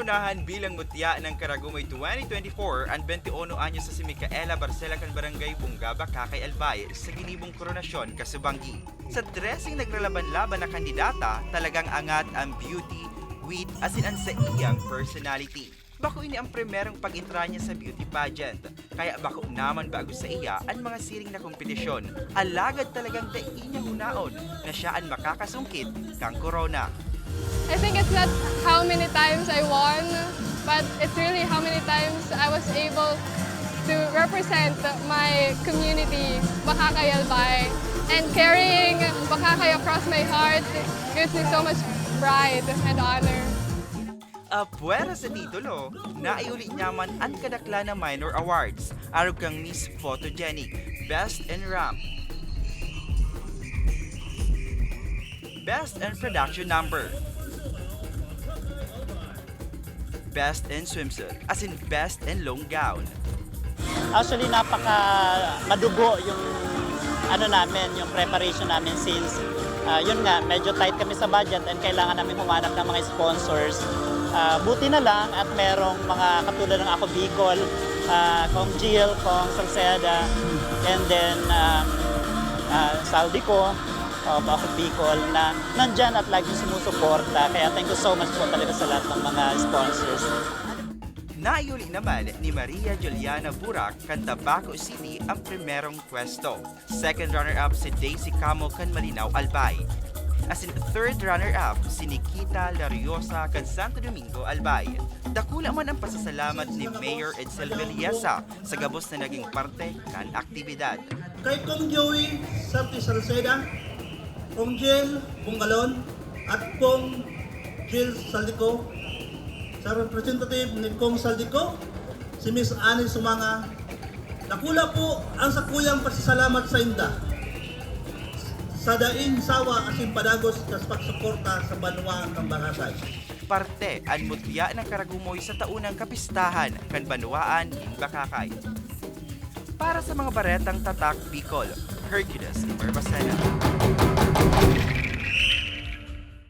Ginunahan bilang mutya ng Karagumoy 2024 ang 21 anyos sa si Micaela Barcela kan Barangay Bungaba, Kakay Albay sa ginibong koronasyon Kasubanggi. Sa dressing naglalaban-laban na kandidata, talagang angat ang beauty, wit as in ang sa iyang personality. Bako ini ang primerong pag-intra niya sa beauty pageant. Kaya bako naman bago sa iya ang mga siring na kompetisyon. Alagad talagang dai niya hunaon na siya ang makakasungkit kang corona. I think it's not how many times I won, but it's really how many times I was able to represent my community, Bakakay Albay. And carrying Bakakay across my heart gives me so much pride and honor. Puwera sa titulo, naiuli naman ang kadakla na minor awards. Arog kang Miss Photogenic, Best in Ramp, Best in Production Number, Best in Swimsuit, as in Best in Long Gown. Actually, napaka madugo yung namin, yung preparation namin since yun nga, medyo tight kami sa budget and kailangan namin humanap ng mga sponsors. Buti na lang at merong mga katulad ng Ako Bicol, Kong Jill, Kong Salceda, and then Saldico of Ako Bicol na nandyan at laging sumusuporta. Kaya thank you so much po talaga sa lahat ng mga sponsors. Naiuli naman ni Maria Juliana Burak kan Tabaco City ang primerong pwesto. Second runner-up si Daisy Camo kan Malinaw Albay. As in third runner-up si Nikita Lariosa kan Santo Domingo Albay. Dakula man ang pasasalamat ni Mayor Edsel Villesa sa gabos na naging parte kan aktibidad. Kay Kong Joey Santi Salceda, Kong Jill Bungalon at Kong Jill Saldico, sa representative ni Kong Saldico, si Miss Annie Sumanga, nakula po ang sakuyang pasasalamat sa inda sa daing sawa asin padagos kas pagsuporta sa banwa ng Bakakay. Parte ang mutya ng Karagumoy sa taunang kapistahan kan banwaan ng Bakakay. Para sa mga baretang tatak Bicol, Hercules Barbacena.